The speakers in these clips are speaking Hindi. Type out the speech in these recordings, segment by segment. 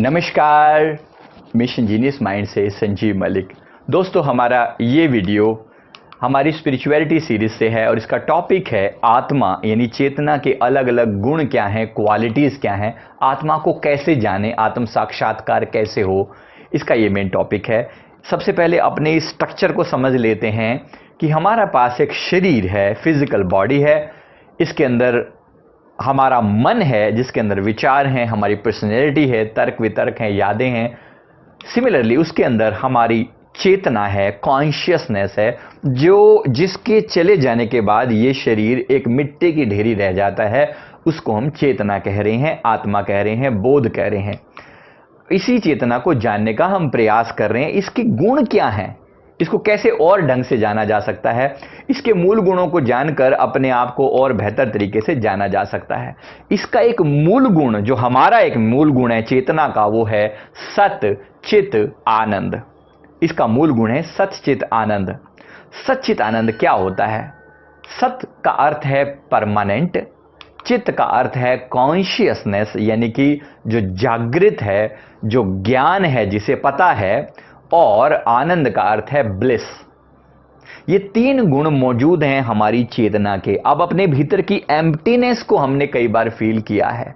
नमस्कार, मिशन जीनियस माइंड से संजीव मलिक। दोस्तों, हमारा ये वीडियो हमारी स्पिरिचुअलिटी सीरीज से है और इसका टॉपिक है आत्मा यानी चेतना के अलग अलग गुण क्या हैं, क्वालिटीज़ क्या हैं, आत्मा को कैसे जाने, आत्म साक्षात्कार कैसे हो, इसका ये मेन टॉपिक है। सबसे पहले अपने इस स्ट्रक्चर को समझ लेते हैं कि हमारा पास एक शरीर है, फिजिकल बॉडी है, इसके अंदर हमारा मन है जिसके अंदर विचार हैं, हमारी पर्सनैलिटी है, तर्क वितर्क हैं, यादें हैं। सिमिलरली उसके अंदर हमारी चेतना है, कॉन्शियसनेस है, जो जिसके चले जाने के बाद ये शरीर एक मिट्टी की ढेरी रह जाता है। उसको हम चेतना कह रहे हैं, आत्मा कह रहे हैं, बोध कह रहे हैं। इसी चेतना को जानने का हम प्रयास कर रहे हैं। इसके गुण क्या हैं, इसको कैसे और ढंग से जाना जा सकता है, इसके मूल गुणों को जानकर अपने आप को और बेहतर तरीके से जाना जा सकता है। इसका एक मूल गुण, जो हमारा एक मूल गुण है चेतना का, वो है सत चित आनंद। इसका मूल गुण है सत चित आनंद। सच्चित आनंद क्या होता है? सत का अर्थ है परमानेंट, चित्त का अर्थ है कॉन्शियसनेस यानी कि जो जागृत है, जो ज्ञान है, जिसे पता है, और आनंद का अर्थ है ब्लिस। ये तीन गुण मौजूद हैं हमारी चेतना के। अब अपने भीतर की एम्प्टीनेस को हमने कई बार फील किया है,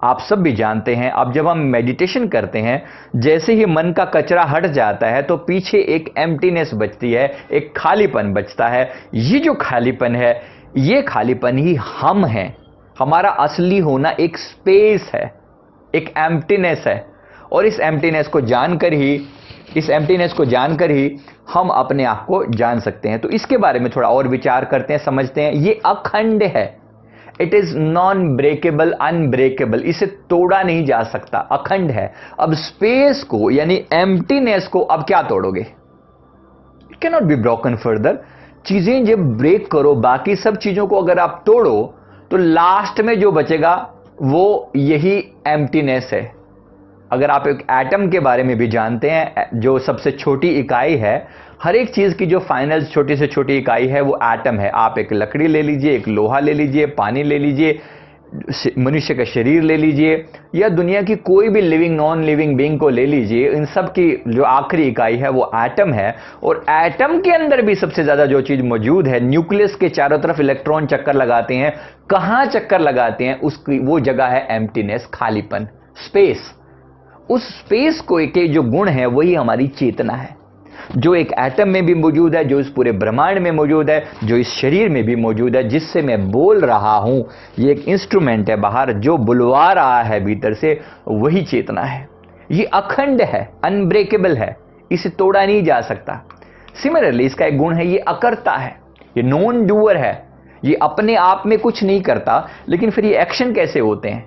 आप सब भी जानते हैं। अब जब हम मेडिटेशन करते हैं, जैसे ही मन का कचरा हट जाता है तो पीछे एक एम्प्टीनेस बचती है, एक खालीपन बचता है। ये जो खालीपन है, ये खालीपन ही हम हैं। हमारा असली होना एक स्पेस है, एक एम्प्टीनेस है, और इस एम्प्टीनेस को जानकर ही हम अपने आप को जान सकते हैं। तो इसके बारे में थोड़ा और विचार करते हैं, समझते हैं। ये अखंड है, it is non breakable, unbreakable, इसे तोड़ा नहीं जा सकता, अखंड है। अब स्पेस को यानी एम्प्टीनेस को अब क्या तोड़ोगे? It can not be broken further. चीजें जब ब्रेक करो, बाकी सब चीजों को अगर आप तोड़ो, तो लास्ट में जो बचेगा वो यही एम्प्टीनेस है। अगर आप एक एटम के बारे में भी जानते हैं, जो सबसे छोटी इकाई है, हर एक चीज की जो फाइनल छोटी से छोटी इकाई है वो एटम है। आप एक लकड़ी ले लीजिए, एक लोहा ले लीजिए, पानी ले लीजिए, मनुष्य का शरीर ले लीजिए, या दुनिया की कोई भी लिविंग नॉन लिविंग बीइंग को ले लीजिए, इन सब की जो आखिरी इकाई है वो एटम है। और एटम के अंदर भी सबसे ज्यादा जो चीज मौजूद है, न्यूक्लियस के चारों तरफ इलेक्ट्रॉन चक्कर लगाते हैं। कहां चक्कर लगाते हैं? उसकी वो जगह है एम्प्टीनेस, खालीपन, स्पेस। उस स्पेस को के जो गुण है वही हमारी चेतना है, जो एक एटम में भी मौजूद है, जो इस पूरे ब्रह्मांड में मौजूद है, जो इस शरीर में भी मौजूद है, जिससे मैं बोल रहा हूं। ये एक इंस्ट्रूमेंट है बाहर, जो बुलवा रहा है भीतर से, वही चेतना है। ये अखंड है, अनब्रेकेबल है, इसे तोड़ा नहीं जा सकता। सिमिलरली इसका एक गुण है, ये अकर्ता है, ये नॉन डूअर है। ये अपने आप में कुछ नहीं करता, लेकिन फिर ये एक्शन कैसे होते हैं,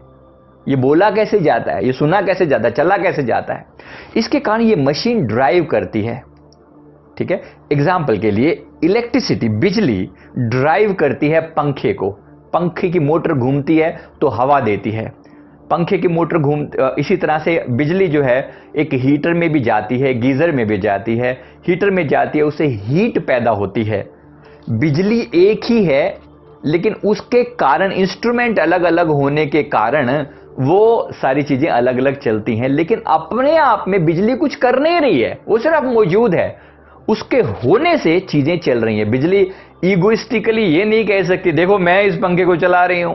ये बोला कैसे जाता है, ये सुना कैसे जाता है, चला कैसे जाता है, इसके कारण ये मशीन ड्राइव करती है। ठीक है, एग्जाम्पल के लिए इलेक्ट्रिसिटी, बिजली ड्राइव करती है पंखे को। पंखे की मोटर घूमती है तो हवा देती है, पंखे की मोटर इसी तरह से बिजली जो है एक हीटर में भी जाती है, गीजर में भी जाती है। हीटर में जाती है, उससे हीट पैदा होती है। बिजली एक ही है, लेकिन उसके कारण, इंस्ट्रूमेंट अलग अलग होने के कारण वो सारी चीजें अलग अलग चलती हैं। लेकिन अपने आप में बिजली कुछ कर नहीं रही है, वो सिर्फ मौजूद है। उसके होने से चीजें चल रही हैं। बिजली ईगोइस्टिकली ये नहीं कह सकती देखो मैं इस पंखे को चला रही हूं।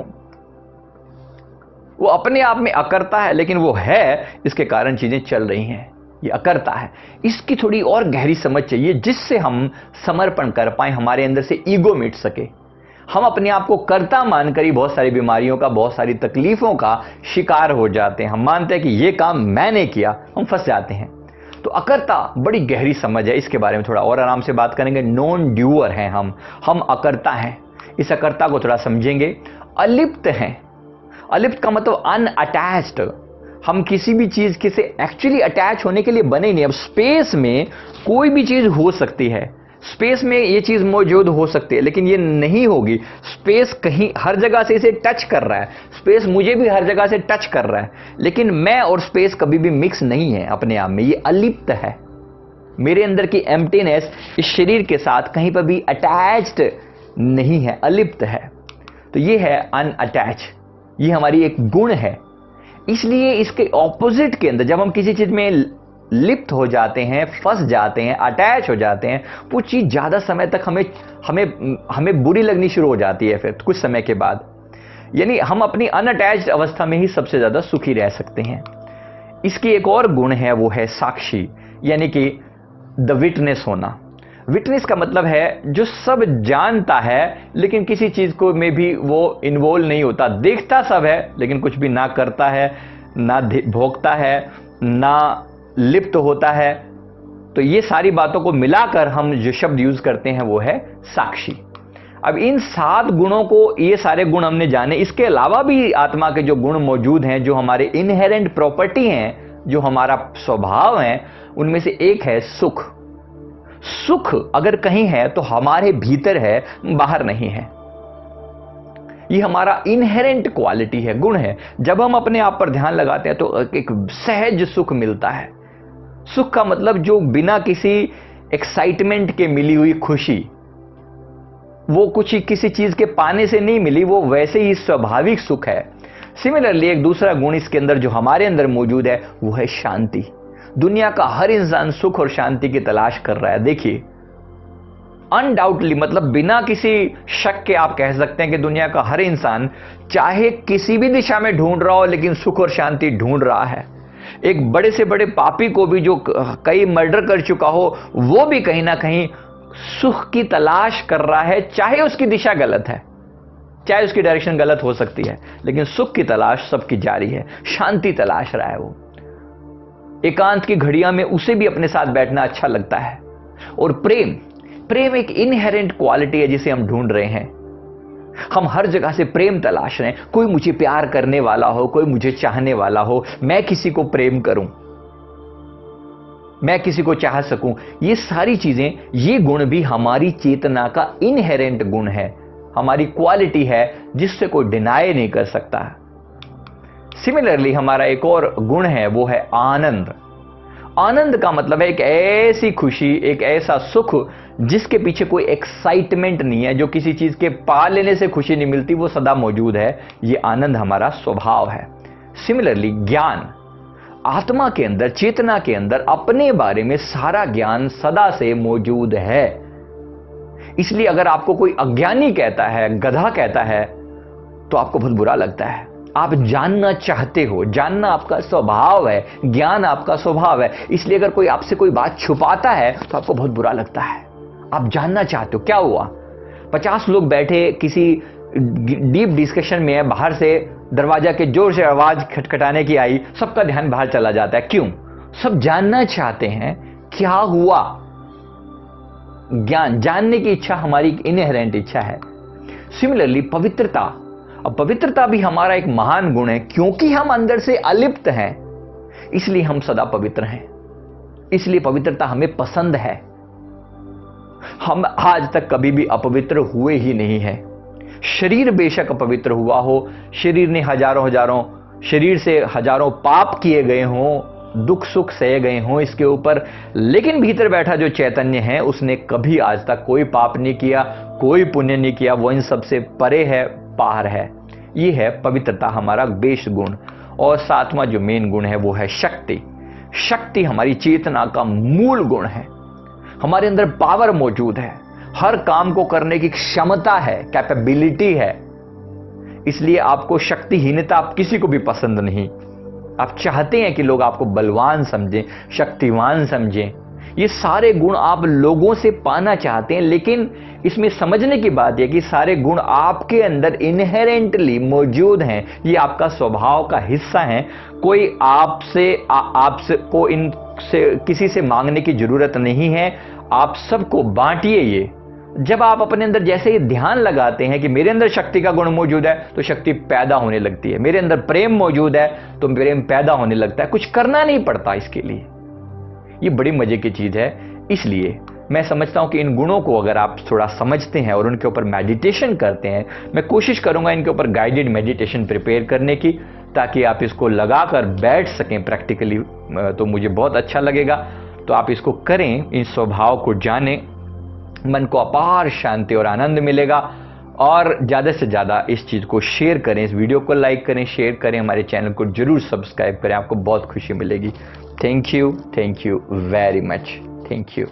वो अपने आप में अकर्ता है, लेकिन वो है, इसके कारण चीजें चल रही हैं। ये अकर्ता है। इसकी थोड़ी और गहरी समझ चाहिए, जिससे हम समर्पण कर पाए, हमारे अंदर से ईगो मिट सके। हम अपने आप को कर्ता मानकर ही बहुत सारी बीमारियों का, बहुत सारी तकलीफों का शिकार हो जाते हैं। हम मानते हैं कि ये काम मैंने किया, हम फंस जाते हैं। तो अकर्ता बड़ी गहरी समझ है, इसके बारे में थोड़ा और आराम से बात करेंगे। नॉन ड्यूअर हैं हम अकर्ता हैं। इस अकर्ता को थोड़ा समझेंगे। अलिप्त हैं। अलिप्त का मतलब अनअटैच्ड। हम किसी भी चीज के से एक्चुअली अटैच होने के लिए बने नहीं। अब स्पेस में कोई भी चीज हो सकती है, स्पेस में ये चीज मौजूद हो सकती है, लेकिन ये नहीं होगी। स्पेस कहीं हर जगह से इसे टच कर रहा है, स्पेस मुझे भी हर जगह से टच कर रहा है, लेकिन मैं और स्पेस कभी भी मिक्स नहीं है अपने आप में। ये अलिप्त है। मेरे अंदर की एम्प्टीनेस इस शरीर के साथ कहीं पर भी अटैच्ड नहीं है, अलिप्त है। तो ये है अनअटैच। ये हमारी एक गुण है। इसलिए इसके ऑपोजिट के अंदर जब हम किसी चीज में लिप्त हो जाते हैं, फंस जाते हैं, अटैच हो जाते हैं, वो चीज ज्यादा समय तक हमें हमें हमें बुरी लगनी शुरू हो जाती है फिर कुछ समय के बाद। यानी हम अपनी अनअटैच्ड अवस्था में ही सबसे ज्यादा सुखी रह सकते हैं। इसकी एक और गुण है, वो है साक्षी, यानी कि द विटनेस होना। विटनेस का मतलब है जो सब जानता है लेकिन किसी चीज को में भी वो इन्वॉल्व नहीं होता, देखता सब है लेकिन कुछ भी ना करता है, ना भोगता है, ना लिप्त होता है। तो ये सारी बातों को मिलाकर हम जो शब्द यूज करते हैं वो है साक्षी। अब इन 7 गुणों को, ये सारे गुण हमने जाने, इसके अलावा भी आत्मा के जो गुण मौजूद हैं, जो हमारे इनहेरेंट प्रॉपर्टी हैं, जो हमारा स्वभाव है, उनमें से एक है सुख। सुख अगर कहीं है तो हमारे भीतर है, बाहर नहीं है। ये हमारा इनहेरेंट क्वालिटी है, गुण है। जब हम अपने आप पर ध्यान लगाते हैं तो एक सहज सुख मिलता है। सुख का मतलब जो बिना किसी एक्साइटमेंट के मिली हुई खुशी, वो कुछ किसी चीज के पाने से नहीं मिली, वो वैसे ही स्वाभाविक सुख है। सिमिलरली एक दूसरा गुण इसके अंदर जो हमारे अंदर मौजूद है वो है शांति। दुनिया का हर इंसान सुख और शांति की तलाश कर रहा है। देखिए, अनडाउटली, मतलब बिना किसी शक के आप कह सकते हैं कि दुनिया का हर इंसान चाहे किसी भी दिशा में ढूंढ रहा हो लेकिन सुख और शांति ढूंढ रहा है। एक बड़े से बड़े पापी को भी, जो कई मर्डर कर चुका हो, वो भी कहीं ना कहीं सुख की तलाश कर रहा है, चाहे उसकी दिशा गलत है, चाहे उसकी डायरेक्शन गलत हो सकती है, लेकिन सुख की तलाश सबकी जारी है, शांति तलाश रहा है वो। एकांत की घड़ियां में उसे भी अपने साथ बैठना अच्छा लगता है। और प्रेम एक इनहेरेंट क्वालिटी है जिसे हम ढूंढ रहे हैं। हम हर जगह से प्रेम तलाश रहे हैं। कोई मुझे प्यार करने वाला हो, कोई मुझे चाहने वाला हो, मैं किसी को प्रेम करूं, मैं किसी को चाह सकूं। ये सारी चीजें, ये गुण भी हमारी चेतना का इनहेरेंट गुण है, हमारी क्वालिटी है जिससे कोई डिनाई नहीं कर सकता। सिमिलरली हमारा एक और गुण है, वो है आनंद। आनंद का मतलब है एक ऐसी खुशी, एक ऐसा सुख जिसके पीछे कोई एक्साइटमेंट नहीं है, जो किसी चीज के पा लेने से खुशी नहीं मिलती, वो सदा मौजूद है। ये आनंद हमारा स्वभाव है। सिमिलरली ज्ञान, आत्मा के अंदर, चेतना के अंदर अपने बारे में सारा ज्ञान सदा से मौजूद है। इसलिए अगर आपको कोई अज्ञानी कहता है, गधा कहता है, तो आपको बहुत बुरा लगता है। आप जानना चाहते हो, जानना आपका स्वभाव है, ज्ञान आपका स्वभाव है। इसलिए अगर कोई आपसे कोई बात छुपाता है तो आपको बहुत बुरा लगता है। आप जानना चाहते हो क्या हुआ। 50 लोग बैठे किसी डीप डिस्कशन में है, बाहर से दरवाजा के जोर से आवाज खटखटाने की आई, सबका ध्यान बाहर चला जाता है। क्यों? सब जानना चाहते हैं क्या हुआ। ज्ञान, जानने की इच्छा हमारी इनहेरेंट इच्छा है। सिमिलरली पवित्रता, अब पवित्रता भी हमारा एक महान गुण है, क्योंकि हम अंदर से अलिप्त हैं, इसलिए हम सदा पवित्र हैं। इसलिए पवित्रता हमें पसंद है। हम आज तक कभी भी अपवित्र हुए ही नहीं हैं। शरीर बेशक अपवित्र हुआ हो, शरीर ने शरीर से हजारों पाप किए गए हों, दुख सुख सहे गए हों इसके ऊपर, लेकिन भीतर बैठा जो चैतन्य है उसने कभी आज तक कोई पाप नहीं किया, कोई पुण्य नहीं किया। वो इन सबसे परे है, पार है। ये है पवित्रता, हमारा बेस गुण। और 7वां जो मेन गुण है वो है शक्ति। शक्ति हमारी चेतना का मूल गुण है। हमारे अंदर पावर मौजूद है, हर काम को करने की क्षमता है, कैपेबिलिटी है। इसलिए आपको शक्तिहीनता आप किसी को भी पसंद नहीं। आप चाहते हैं कि लोग आपको बलवान समझें, शक्तिवान समझें। ये सारे गुण आप लोगों से पाना चाहते हैं, लेकिन इसमें समझने की बात यह कि सारे गुण आपके अंदर इनहेरेंटली मौजूद हैं। ये आपका स्वभाव का हिस्सा है। कोई आपसे को इनसे किसी से मांगने की जरूरत नहीं है। आप सबको बांटिए। ये जब आप अपने अंदर जैसे ही ध्यान लगाते हैं कि मेरे अंदर शक्ति का गुण मौजूद है, तो शक्ति पैदा होने लगती है। मेरे अंदर प्रेम मौजूद है तो प्रेम पैदा होने लगता है। कुछ करना नहीं पड़ता इसके लिए। ये बड़ी मजे की चीज है। इसलिए मैं समझता हूं कि इन गुणों को अगर आप थोड़ा समझते हैं और उनके ऊपर मेडिटेशन करते हैं, मैं कोशिश करूंगा इनके ऊपर गाइडेड मेडिटेशन प्रिपेयर करने की, ताकि आप इसको लगाकर बैठ सकें प्रैक्टिकली, तो मुझे बहुत अच्छा लगेगा। तो आप इसको करें, इन स्वभाव को जानें, मन को अपार शांति और आनंद मिलेगा। और ज़्यादा से ज़्यादा इस चीज़ को शेयर करें, इस वीडियो को लाइक करें, शेयर करें, हमारे चैनल को जरूर सब्सक्राइब करें, आपको बहुत खुशी मिलेगी। Thank you very much, thank you.